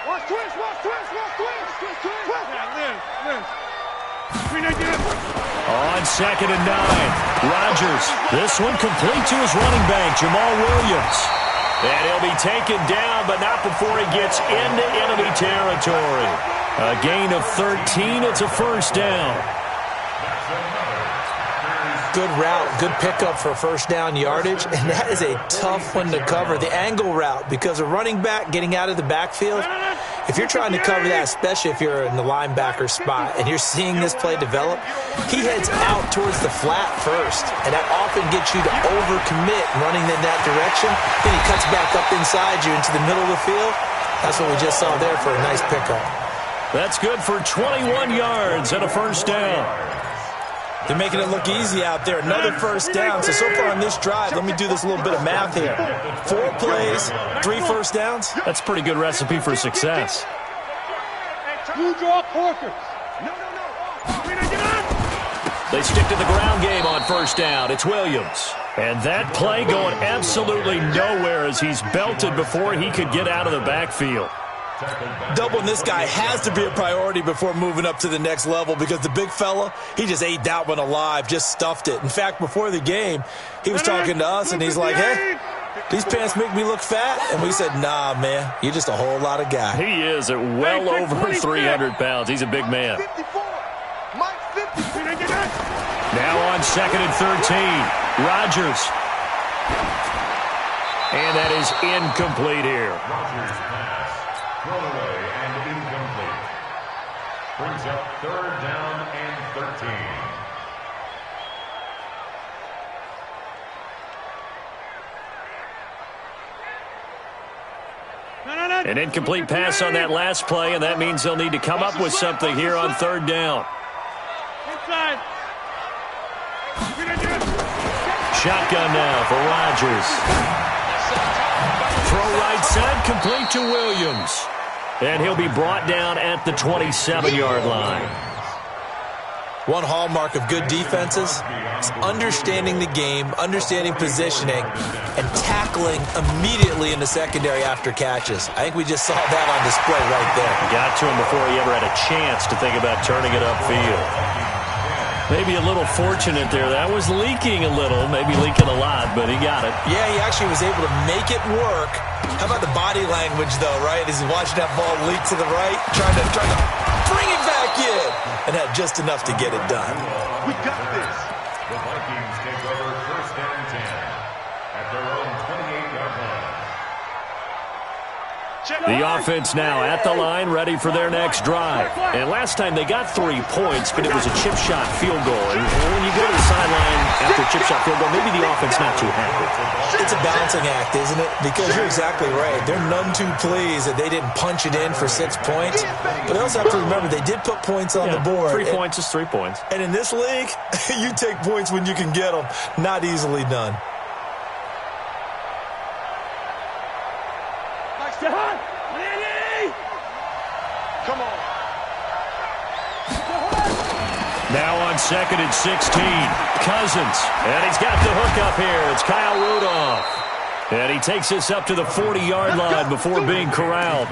On 2nd and 9, Rodgers. This one complete to his running back, Jamal Williams. And he'll be taken down, but not before he gets into enemy territory. A gain of 13. It's a first down. Good route, good pickup for first down yardage, and that is a tough one to cover, the angle route, because a running back getting out of the backfield, if you're trying to cover that, especially if you're in the linebacker spot and you're seeing this play develop, he heads out towards the flat first, and that often gets you to overcommit running in that direction. Then he cuts back up inside you into the middle of the field. That's what we just saw there for a nice pickup. That's good for 21 yards and a first down. They're making it look easy out there. Another first down. So far on this drive, let me do this little bit of math here. 4 plays, 3 first downs. That's a pretty good recipe for success. You draw quarters. They stick to the ground game on first down. It's Williams. And that play going absolutely nowhere as he's belted before he could get out of the backfield. Doubling this guy has to be a priority before moving up to the next level because the big fella, he just ate that one alive, just stuffed it. In fact, before the game, he was talking to us, and he's like, hey, these pants make me look fat. And we said, nah, man, you're just a whole lot of guy. He is at well over 300 pounds. He's a big man. Now on 2nd and 13, Rodgers. And that is incomplete here. Thrown away and incomplete. Brings up 3rd down and 13. An incomplete pass on that last play, and that means they'll need to come up with something here on 3rd down. Inside. Shotgun now for Rodgers. Throw right side, complete to Williams. And he'll be brought down at the 27-yard line. One hallmark of good defenses is understanding the game, understanding positioning, and tackling immediately in the secondary after catches. I think we just saw that on display right there. Got to him before he ever had a chance to think about turning it upfield. Maybe a little fortunate there. That was leaking a little, maybe leaking a lot, but he got it. Yeah, he actually was able to make it work. How about the body language, though, right? As he's watching that ball leak to the right, trying to bring it back in, and had just enough to get it done. We got this. The Vikings take over 1st and 10 at their own 28-yard line. The offense now at the line, ready for their next drive. And last time they got 3 points, but it was a chip shot field goal. And when you go to the sideline after a chip shot field goal, maybe the offense not too happy. It's a balancing act, isn't it? Because you're exactly right. They're none too pleased that they didn't punch it in for 6 points. But they also have to remember they did put points on the board. 3 points is 3 points. And in this league, you take points when you can get them. Not easily done. Come on. Now on 2nd and 16, Cousins. And he's got the hook up here. It's Kyle Rudolph. And he takes us up to the 40-yard line before being corralled.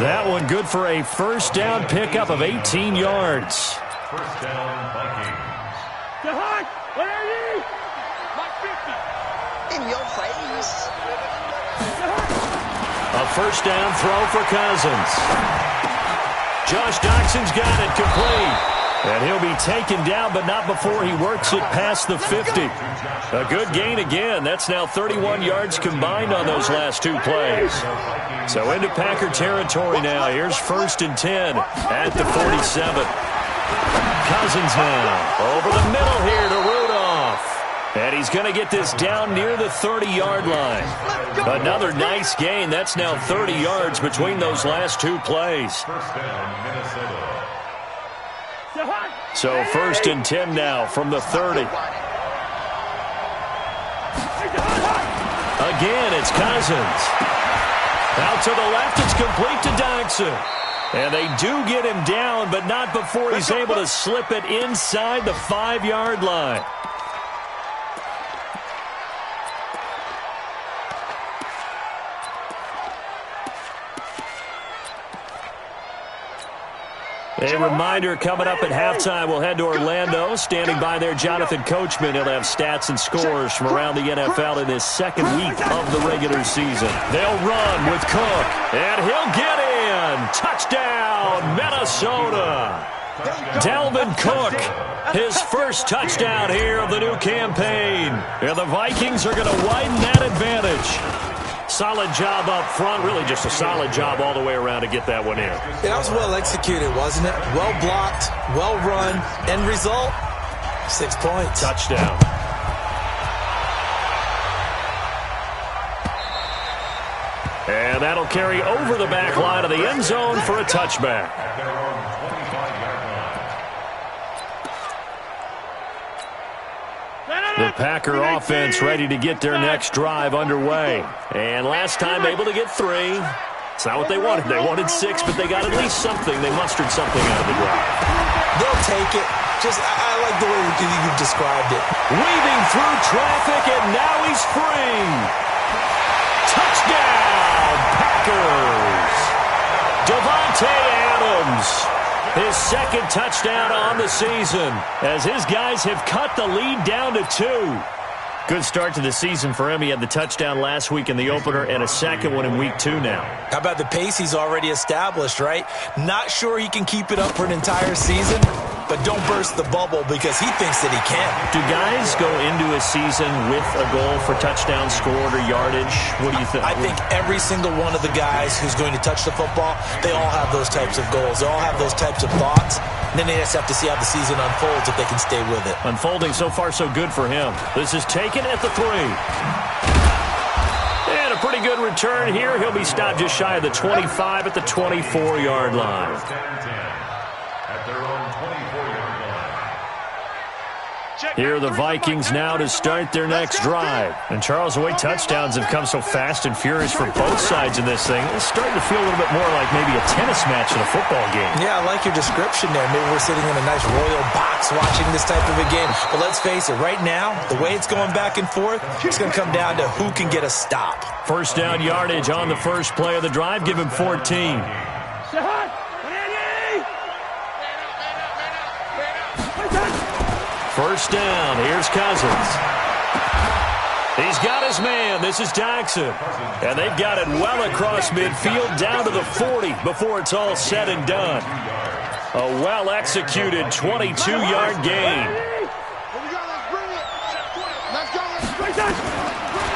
That one good for a first down pickup of 18 yards. First down, Vikings. Where are you? My 50. In your face. A first down throw for Cousins. Josh Doxson's got it complete. And he'll be taken down, but not before he works it past the 50. A good gain again. That's now 31 yards combined on those last 2 plays. So into Packer territory now. Here's 1st and 10 at the 47. Cousins now over the middle here to Rudolph. And he's going to get this down near the 30-yard line. Another nice gain. That's now 30 yards between those last 2 plays. First down, Minnesota. So 1st and 10 now from the 30. Again, it's Cousins. Out to the left, it's complete to Doxson. And they do get him down, but not before he's able to slip it inside the 5-yard line. A reminder, coming up at halftime, we'll head to Orlando. Standing by there, Jonathan Coachman. He'll have stats and scores from around the NFL in this second week of the regular season. They'll run with Cook, and he'll get in. Touchdown, Minnesota. Dalvin Cook, his first touchdown here of the new campaign. And the Vikings are going to widen that advantage. Solid job up front, really just a solid job all the way around to get that one in. Yeah, that was well executed, wasn't it? Well blocked, well run. End result, 6 points. Touchdown. And that'll carry over the back line of the end zone for a touchback. The Packer offense ready to get their next drive underway. And last time able to get 3. It's not what they wanted. They wanted 6, but they got at least something. They mustered something out of the drive. They'll take it. I like the way you described it. Weaving through traffic, and now he's free. Touchdown, Packers. Davante Adams. His second touchdown on the season as his guys have cut the lead down to 2. Good start to the season for him. He had the touchdown last week in the opener and a second one in week 2 now. How about the pace he's already established, right? Not sure he can keep it up for an entire season, but don't burst the bubble because he thinks that he can. Do guys go into a season with a goal for touchdown scored or yardage? What do you think? I think every single one of the guys who's going to touch the football, they all have those types of goals. They all have those types of thoughts. And then they just have to see how the season unfolds if they can stay with it. Unfolding so far so good for him. This is taken at the 3. And a pretty good return here. He'll be stopped just shy of the 25 at the 24-yard line. At their own 24-yard line. Here are the Vikings now to start their next drive. And Charles, the way touchdowns have come so fast and furious for both sides in this thing, it's starting to feel a little bit more like maybe a tennis match in a football game. Yeah, I like your description there. Maybe we're sitting in a nice royal box watching this type of a game. But let's face it, right now, the way it's going back and forth, it's going to come down to who can get a stop. First down yardage on the first play of the drive. Give him 14. First down. Here's Cousins. He's got his man. This is Jackson. And they've got it well across midfield down to the 40 before it's all said and done. A well-executed 22-yard gain.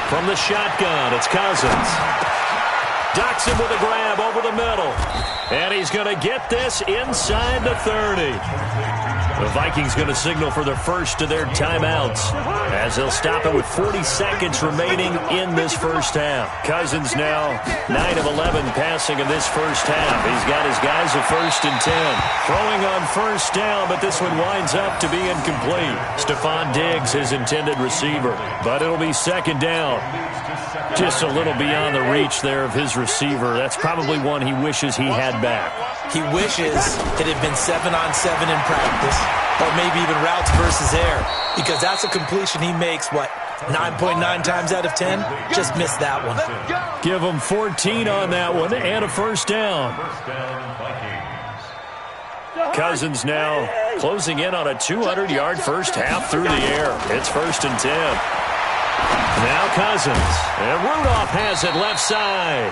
From the shotgun, it's Cousins. Docks him with a grab over the middle. And he's going to get this inside the 30. The Vikings going to signal for the first of their timeouts as they'll stop it with 40 seconds remaining in this first half. Cousins now 9 of 11 passing in this first half. He's got his guys at 1st and 10. Throwing on first down, but this one winds up to be incomplete. Stephon Diggs, his intended receiver. But it'll be second down. Just a little beyond the reach there of his receiver. That's probably one he wishes he had back. He wishes it had been 7-on-7 in practice, or maybe even routes versus air, because that's a completion he makes, 9.9 times out of 10? Just missed that one. Give him 14 on that one and a first down. Cousins now closing in on a 200-yard first half through the air. It's 1st and 10. Now Cousins. And Rudolph has it left side.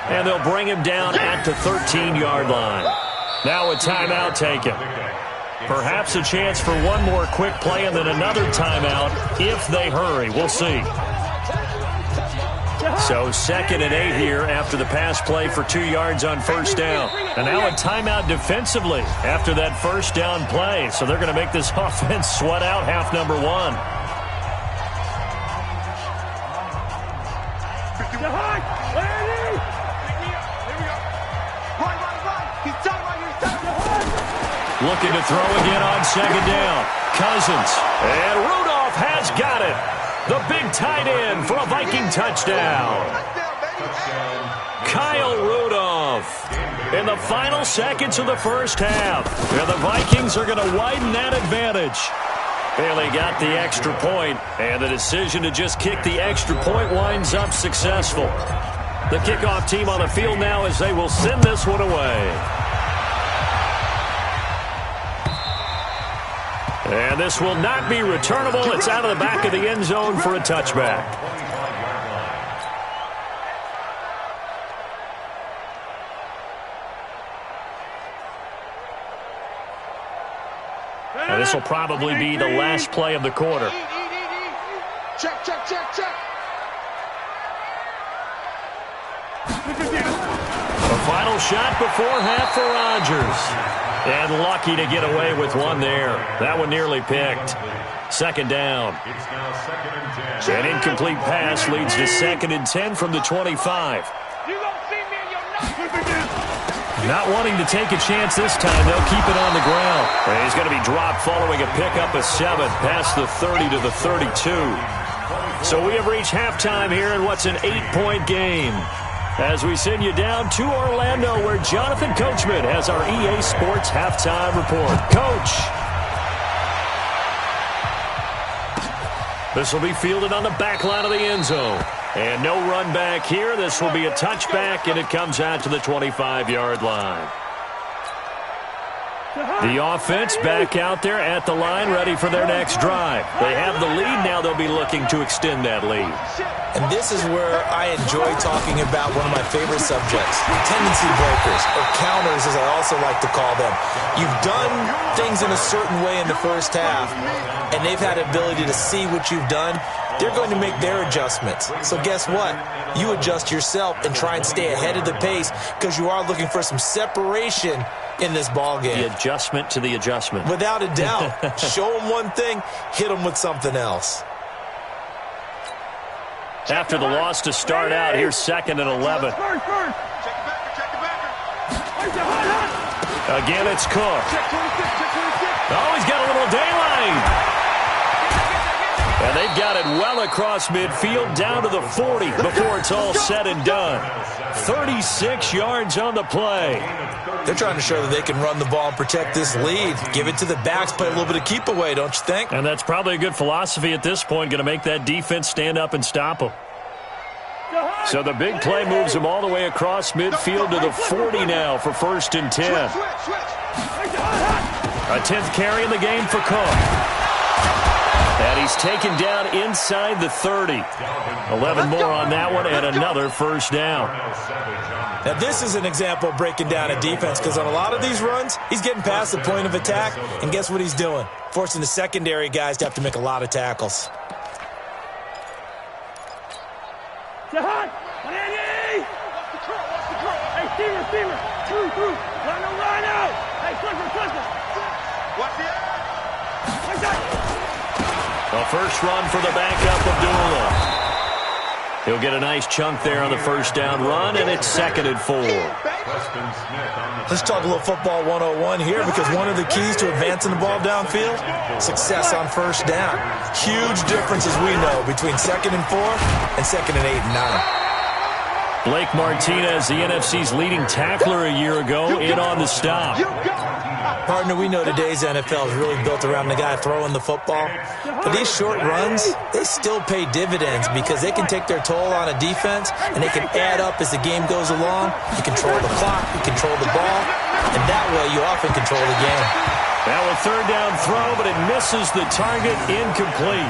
And they'll bring him down at the 13-yard line. Now a timeout taken. Perhaps a chance for one more quick play and then another timeout if they hurry. We'll see. So 2nd and 8 here after the pass play for 2 yards on first down. And now a timeout defensively after that first down play. So they're going to make this offense sweat out half number 1. Looking to throw again on second down. Cousins. And Rudolph has got it. The big tight end for a Viking touchdown. Kyle Rudolph. In the final seconds of the first half. And the Vikings are going to widen that advantage. Bailey got the extra point, and the decision to just kick the extra point winds up successful. The kickoff team on the field now as they will send this one away. And this will not be returnable. It's out of the back of the end zone for a touchback. And this will probably be the last play of the quarter. Check, check, check, check. A final shot before half for Rodgers. And lucky to get away with one there. That one nearly picked. Second down. An incomplete pass leads to 2nd and 10 from the 25. Not wanting to take a chance this time, they'll keep it on the ground. And he's going to be dropped following a pickup of 7 past the 30 to the 32. So we have reached halftime here in what's an 8-point game. As we send you down to Orlando, where Jonathan Coachman has our EA Sports Halftime Report. Coach. This will be fielded on the back line of the end zone. And no run back here. This will be a touchback, and it comes out to the 25-yard line. The offense back out there at the line, ready for their next drive. They have the lead. Now they'll be looking to extend that lead. And this is where I enjoy talking about one of my favorite subjects, tendency breakers, or counters as I also like to call them. You've done things in a certain way in the first half, and they've had the ability to see what you've done. They're going to make their adjustments. So guess what? You adjust yourself and try and stay ahead of the pace because you are looking for some separation in this ball game. The adjustment to the adjustment. Without a doubt. Show them one thing, hit them with something else. After the loss to start out, here's 2nd and 11. Again, it's Cook. Oh, he's got a little daylight. And they've got it well across midfield down to the 40 before it's all said and done. 36 yards on the play. They're trying to show that they can run the ball and protect this lead. Give it to the backs, play a little bit of keep away, don't you think? And that's probably a good philosophy at this point, going to make that defense stand up and stop them. So the big play moves them all the way across midfield to the 40 now for 1st and 10. A 10th carry in the game for Cook. And he's taken down inside the 30. 11 more on that one and another first down. Now this is an example of breaking down a defense because on a lot of these runs, he's getting past the point of attack, and guess what he's doing? Forcing the secondary guys to have to make a lot of tackles. Jahan, Hey, receiver. Through. Run out. Hey, Clifford. Watch it. Watch that. A first run for the backup Abdullah. He'll get a nice chunk there on the first down run, and it's 2nd and 4. Let's talk a little football 101 here because one of the keys to advancing the ball downfield, success on first down. Huge difference, as we know, between 2nd and 4 and 2nd and 8 and 9. Blake Martinez, the NFC's leading tackler a year ago, in on the stop. Partner, we know today's NFL is really built around the guy throwing the football. But these short runs, they still pay dividends because they can take their toll on a defense, and they can add up as the game goes along. You control the clock, you control the ball, and that way you often control the game. Now a third down throw, but it misses the target, incomplete.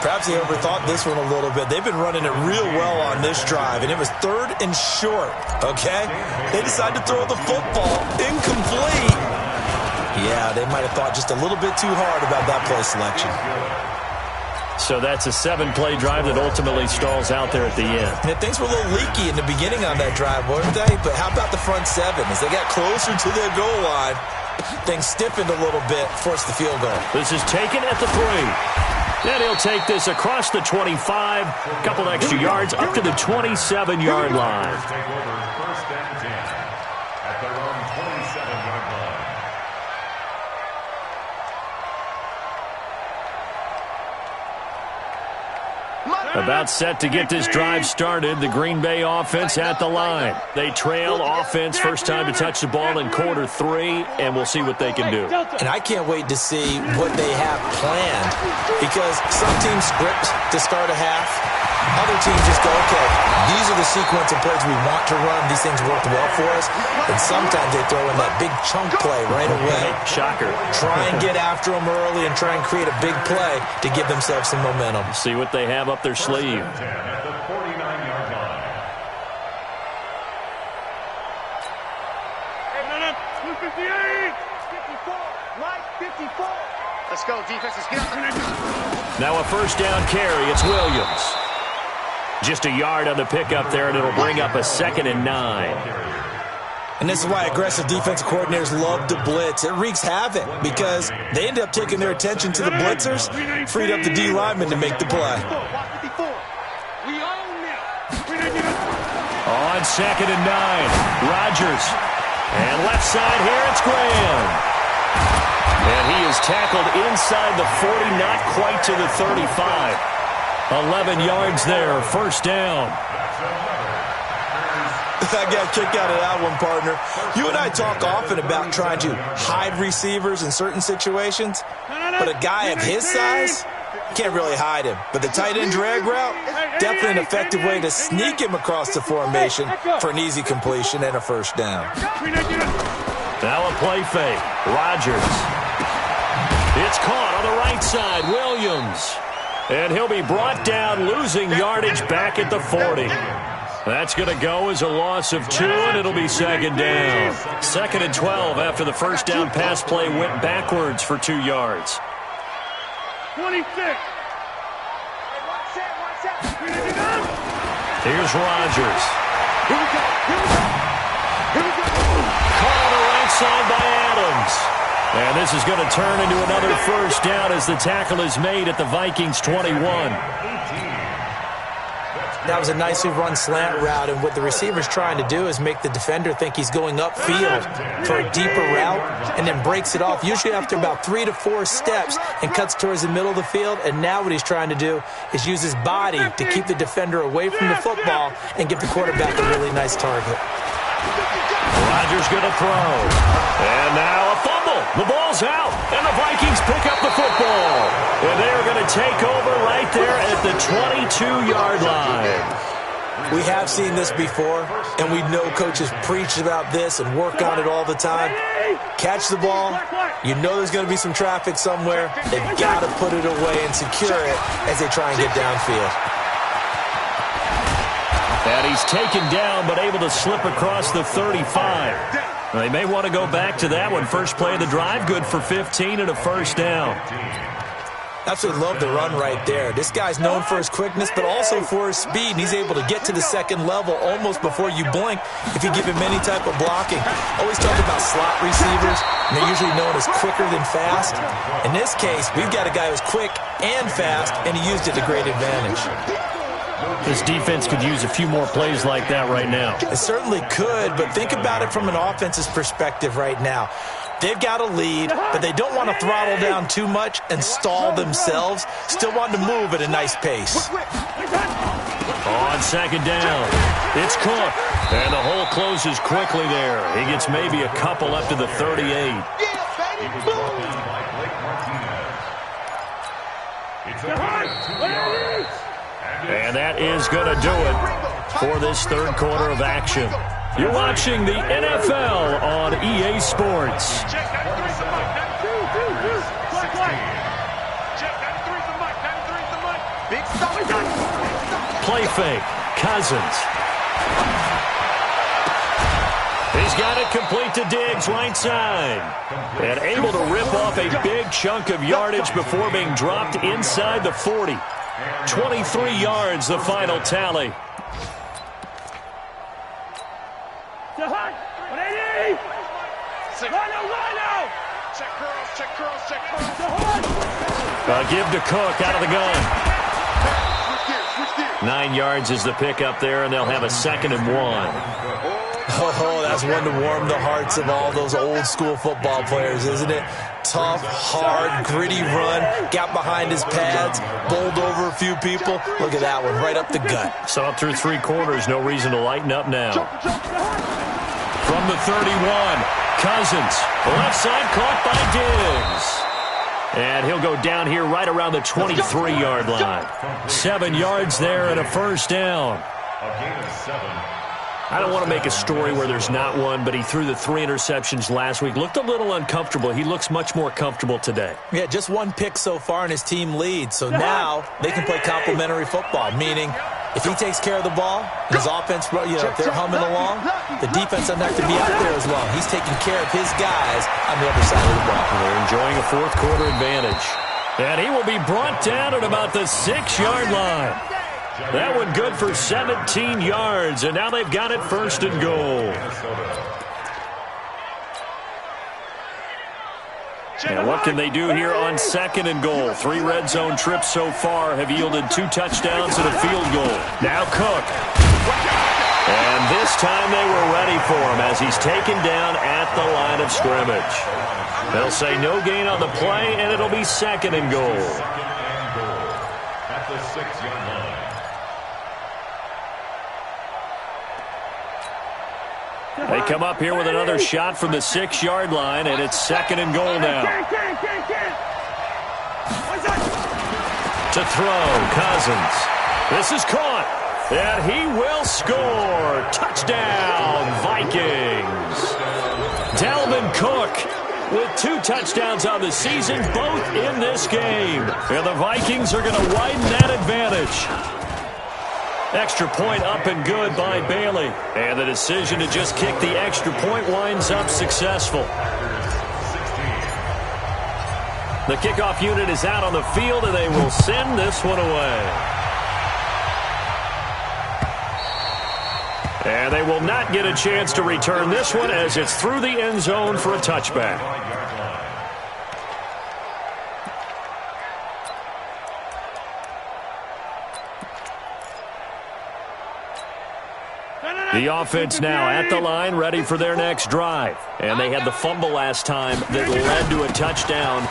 Perhaps they overthought this one a little bit. They've been running it real well on this drive, and it was 3rd and short, okay? They decided to throw the football incomplete. Yeah, they might have thought just a little bit too hard about that play selection. So that's a 7-play drive that ultimately stalls out there at the end. And things were a little leaky in the beginning on that drive, weren't they? But how about the front 7? As they got closer to their goal line, things stiffened a little bit, forced the field goal. This is taken at the 3. Then he'll take this across the 25, a couple extra yards, up to the 27-yard line. About set to get this drive started. The Green Bay offense at the line. They trail offense first time to touch the ball in quarter 3, and we'll see what they can do. And I can't wait to see what they have planned, because some teams script to start a half. Other teams just go, okay, these are the sequence of plays we want to run. These things worked well for us. And sometimes they throw in that big chunk play right away. Shocker. Try and get after them early and try and create a big play to give themselves some momentum. See what they have up their sleeve. At the 49-yard line. Blue 58. 54. Right 54. Let's go, defense. Let's get out. Now a first down carry. It's Williams. Just a yard on the pickup there, and it'll bring up a 2nd and 9. And this is why aggressive defensive coordinators love to blitz. It wreaks havoc because they end up taking their attention to the blitzers, freed up the D lineman to make the play. On 2nd and 9, Rodgers. And left side here, it's Graham. And he is tackled inside the 40, not quite to the 35. 11 yards there, first down. I got a kick out of that one, partner. You and I talk often about trying to hide receivers in certain situations, but a guy of his size can't really hide him. But the tight end drag route, definitely an effective way to sneak him across the formation for an easy completion and a first down. Now a play fake. Rodgers. It's caught on the right side. Williams. And he'll be brought down, losing yardage back at the 40. That's going to go as a loss of 2, and it'll be 2nd down. 2nd and 12 after the first down pass play went backwards for 2 yards. 26. Here's Rodgers. Caught on the right side by Adams. And this is going to turn into another first down as the tackle is made at the Vikings 21. That was a nicely run slant route, and what the receiver's trying to do is make the defender think he's going upfield for a deeper route and then breaks it off, usually after about 3 to 4 steps, and cuts towards the middle of the field. And now what he's trying to do is use his body to keep the defender away from the football and give the quarterback a really nice target. Rodgers going to throw. And now a fumble. The ball's out, and the Vikings pick up the football. And they're going to take over right there at the 22-yard line. We have seen this before, and we know coaches preach about this and work on it all the time. Catch the ball. You know there's going to be some traffic somewhere. They've got to put it away and secure it as they try and get downfield. And he's taken down, but able to slip across the 35. They may want to go back to that one. First play of the drive, good for 15 and a first down. Absolutely love the run right there. This guy's known for his quickness, but also for his speed. And he's able to get to the second level almost before you blink if you give him any type of blocking. Always talk about slot receivers, and they're usually known as quicker than fast. In this case, we've got a guy who's quick and fast, and he used it to great advantage. This defense could use a few more plays like that right now. It certainly could, but think about it from an offense's perspective right now. They've got a lead, but they don't want to throttle down too much and stall themselves. Still want to move at a nice pace. On 2nd down, it's Cook. And the hole closes quickly there. He gets maybe a couple up to the 38. And that is going to do it for this third quarter of action. You're watching the NFL on EA Sports. Play fake. Cousins. He's got it complete to Diggs, right side. And able to rip off a big chunk of yardage before being dropped inside the 40. 23 yards, the final tally. Give to Cook out of the gun. 9 yards is the pickup there, and they'll have a 2nd and 1. Oh, that's one to warm the hearts of all those old-school football players, isn't it? Tough, hard, gritty run, got behind his pads, bowled over a few people. Look at that one, right up the gut. Saw it through 3 quarters, no reason to lighten up now. From the 31, Cousins, left side caught by Diggs. And he'll go down here right around the 23-yard line. 7 yards there and a first down. A gain of 7. I don't want to make a story where there's not one, but he threw the 3 interceptions last week. Looked a little uncomfortable. He looks much more comfortable today. Yeah, just 1 pick so far and his team leads. So now they can play complementary football, meaning if he takes care of the ball, his offense, if they're humming along, the defense doesn't have to be out there as long. He's taking care of his guys on the other side of the ball. They're enjoying a 4th quarter advantage. And he will be brought down at about the 6-yard line. That one good for 17 yards, and now they've got it 1st and goal. And what can they do here on 2nd and goal? 3 red zone trips so far have yielded 2 touchdowns and a field goal. Now Cook. And this time they were ready for him as he's taken down at the line of scrimmage. They'll say no gain on the play, and it'll be 2nd and goal. At the 6-yard line. They come up here with another shot from the 6-yard line, and it's 2nd and goal now. To throw, Cousins. This is caught, and he will score. Touchdown, Vikings. Dalvin Cook with 2 touchdowns on the season, both in this game. And the Vikings are going to widen that advantage. Extra point up and good by Bailey. And the decision to just kick the extra point winds up successful. The kickoff unit is out on the field, and they will send this one away. And they will not get a chance to return this one as it's through the end zone for a touchback. The offense now at the line, ready for their next drive. And they had the fumble last time that led to a touchdown.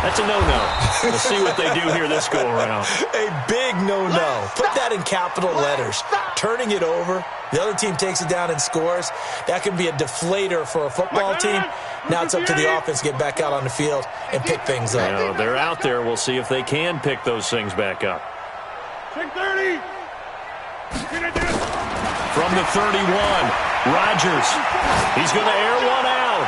That's a no-no. We'll see what they do here this go-around. A big no-no. Put that in capital letters. Turning it over, the other team takes it down and scores. That can be a deflator for a football team. Now it's up to the offense to get back out on the field and pick things up. Now, they're out there. We'll see if they can pick those things back up. 30. From the 31, Rodgers. He's going to air one out.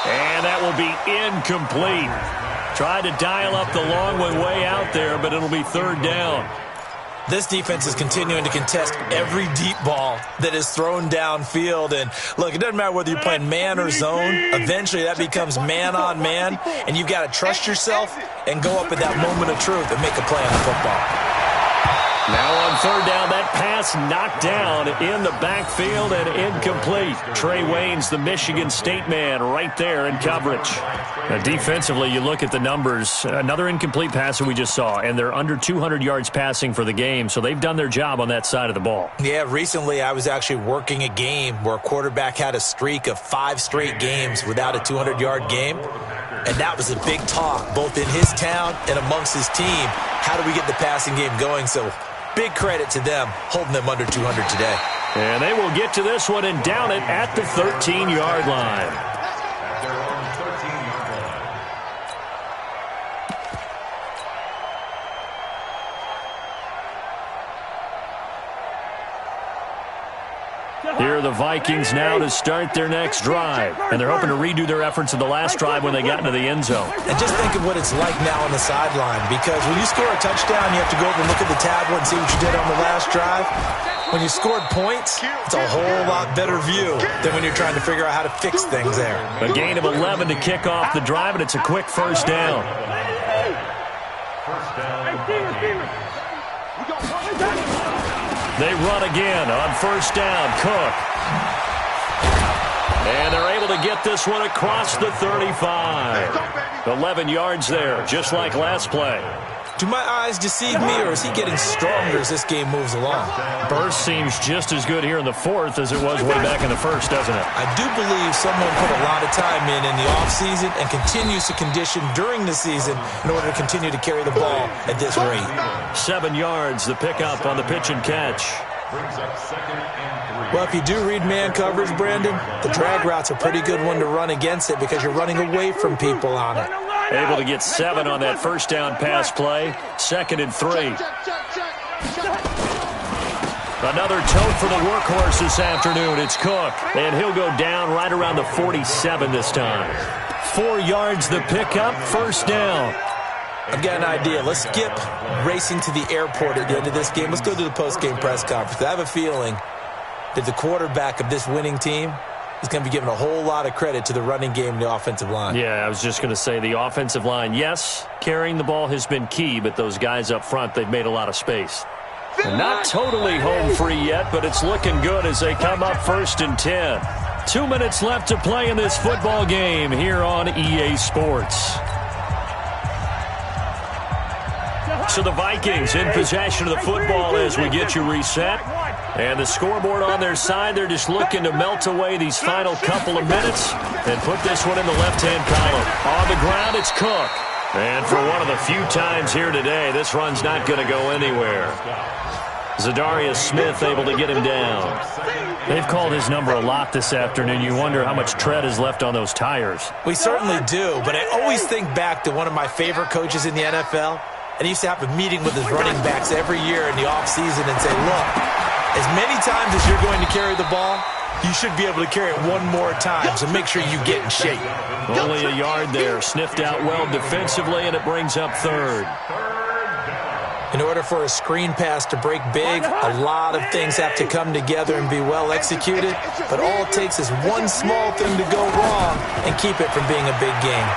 And that will be incomplete. Tried to dial up the long one way out there, but it'll be 3rd down. This defense is continuing to contest every deep ball that is thrown downfield. And, look, it doesn't matter whether you're playing man or zone. Eventually that becomes man-on-man, and you've got to trust yourself and go up at that moment of truth and make a play on the football. Now on 3rd down, that pass knocked down in the backfield and incomplete. Trey Waynes, the Michigan State man, right there in coverage. Now defensively, you look at the numbers. Another incomplete pass that we just saw, and they're under 200 yards passing for the game, so they've done their job on that side of the ball. Yeah, recently I was actually working a game where a quarterback had a streak of 5 straight games without a 200-yard game. And that was a big talk, both in his town and amongst his team. How do we get the passing game going? So big credit to them, holding them under 200 today. And they will get to this one and down it at the 13-yard line. Here are the Vikings now to start their next drive. And they're hoping to redo their efforts of the last drive when they got into the end zone. And just think of what it's like now on the sideline, because when you score a touchdown, you have to go over and look at the tablet and see what you did on the last drive. When you scored points, it's a whole lot better view than when you're trying to figure out how to fix things there. A gain of 11 to kick off the drive, and it's a quick first down. They run again on first down. Cook. And they're able to get this one across the 35. 11 yards there, just like last play. Do my eyes deceive me, or is he getting stronger as this game moves along? Burst seems just as good here in the fourth as it was way back in the first, doesn't it? I do believe someone put a lot of time in the offseason and continues to condition during the season in order to continue to carry the ball at this rate. 7 yards, the pickup on the pitch and catch. Brings up 2nd and 3. Well, if you do read man coverage, Brandon, the drag route's a pretty good one to run against it because you're running away from people on it. Able to get 7 on that first down pass play. 2nd and 3. Another tote for the workhorse this afternoon. It's Cook, and he'll go down right around the 47 this time. 4 yards the pickup, first down. I've got an idea. Let's skip racing to the airport at the end of this game. Let's go to the post-game press conference. I have a feeling that the quarterback of this winning team is going to be giving a whole lot of credit to the running game and the offensive line. Yeah, I was just going to say the offensive line, yes, carrying the ball has been key, but those guys up front, they've made a lot of space. And not totally home free yet, but it's looking good as they come up 1st and 10. 2 minutes left to play in this football game here on EA Sports. So the Vikings in possession of the football as we get you reset. And the scoreboard on their side, they're just looking to melt away these final couple of minutes and put this one in the left-hand column. On the ground, it's Cook. And for one of the few times here today, this run's not going to go anywhere. Zadarius Smith able to get him down. They've called his number a lot this afternoon. You wonder how much tread is left on those tires. We certainly do, but I always think back to one of my favorite coaches in the NFL. And he used to have a meeting with his running backs every year in the offseason and say, look, as many times as you're going to carry the ball, you should be able to carry it one more time, so make sure you get in shape. Only a yard there, sniffed out well defensively, and it brings up 3rd. In order for a screen pass to break big, a lot of things have to come together and be well executed, but all it takes is one small thing to go wrong and keep it from being a big game.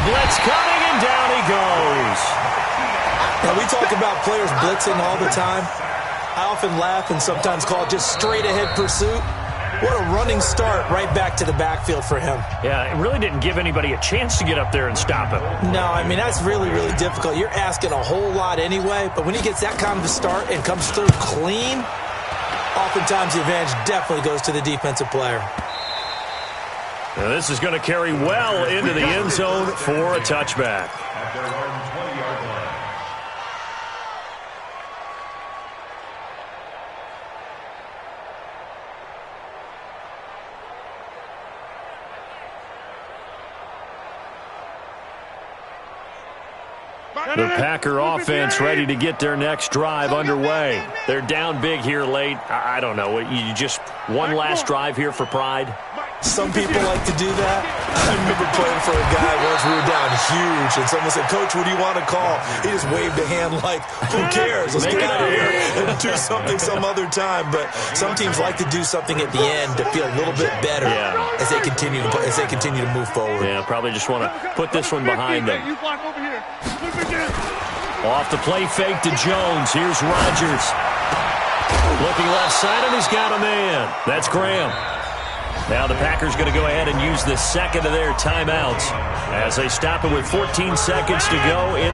Blitz coming, and down he goes. Now, we talk about players blitzing all the time. I often laugh and sometimes call it just straight-ahead pursuit. What a running start right back to the backfield for him. Yeah, it really didn't give anybody a chance to get up there and stop him. No, I mean, that's really, really difficult. You're asking a whole lot anyway, but when he gets that kind of a start and comes through clean, oftentimes the advantage definitely goes to the defensive player. Now this is going to carry well into the end zone for a touchback. At their own 20-yard line. The Packer offense ready to get their next drive underway. They're down big here late. I don't know. You just one last drive here for pride? Some people like to do that. I remember playing for a guy once. We were down huge, and someone said, Coach, what do you want to call? He just waved a hand like, who cares? Let's get out of here and do something some other time. But some teams like to do something at the end to feel a little bit better as they continue to move forward. Yeah, probably just want to put this one behind them. Off the play fake to Jones. Here's Rodgers. Looking left side, and he's got a man. That's Graham. Now the Packers going to go ahead and use the second of their timeouts as they stop it with 14 seconds to go in